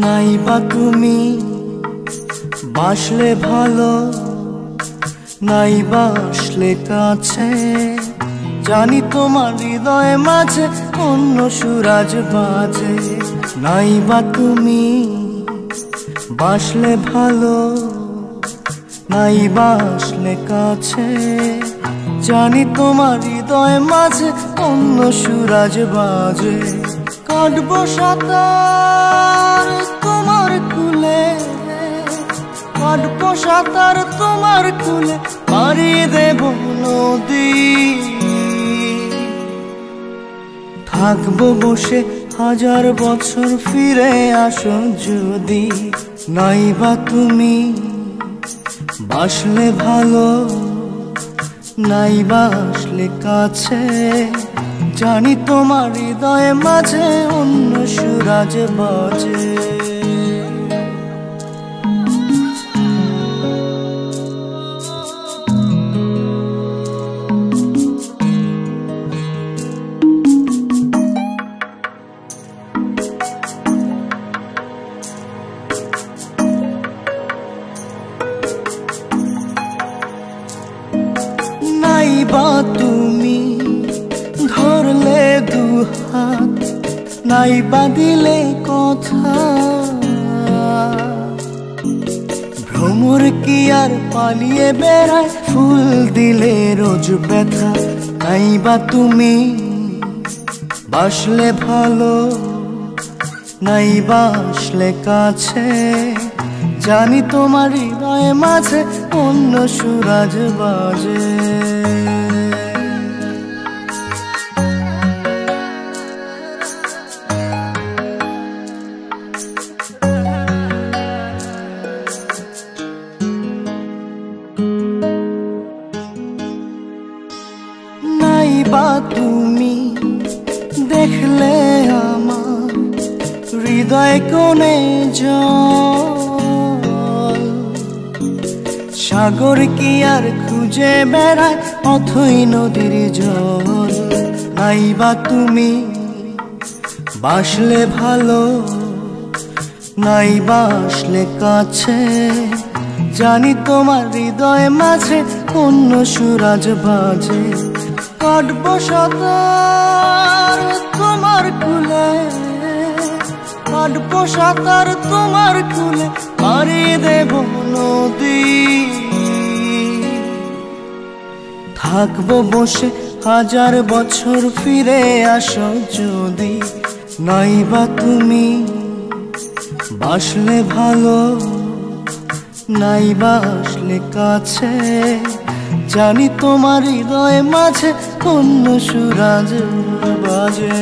নাইবা তুমি বাসলে ভালো, নাইবা আসলে কাছে, জানি তোমার হৃদয়ে মাঝে অন্য সুরাজ বাজে। নাইবা তুমি বাসলে ভালো, নাইবা আসলে কাছে, জানি তোমার হৃদয়ে মাঝে অন্য সুরাজ বাজে। কাটবো সাঁতার তোমার কুলে, কাটবো সাঁতার তোমার কুলে, পাড়ি দেব নদী। থাকবো বসে হাজার বছর, ফিরে আসো যদি। নাইবা তুমি বাসলে ভালো, নাইবা আসলে কাছে, জানি তোমার হৃদয়ে মাঝে অন্য সুরাজ বাজে। নাইবা তুমি ধরলে দুহাত, নাইবা দিলে কথা, ভ্রমর কি আর পালিয়ে বেড়ায়, ফুল দিলে রোজ ব্যথা। নাইবা তুমি বাসলে ভালো, নাইবা আসলে কাছে, জানি তোমার হৃদয়ে মাঝে অন্য সুরাজ বাজে। নাইবা তুমি দেখলে আমার হৃদয় কোণে জল, সাগর কি আর খুঁজে বেড়ায় অথই নদীর জল। নাইবা তুমি বাসলে ভালো, নাইবা আসলে কাছে, জানি তোমার হৃদয় মাঝে অন্য সুরাজ বাজে। কাটবো সাঁতার তোমার কুলে, কাটবো সাঁতার তোমার কুলে, পাড়ি দেব নদী। থাকবো বসে হাজার বছর, ফিরে আসো যদি। নাইবা তুমি বাসলে ভালো, নাইবা আসলে কাছে, জানি তোমার হৃদয়ে মাঝে অন্য সুরাজ বাজে।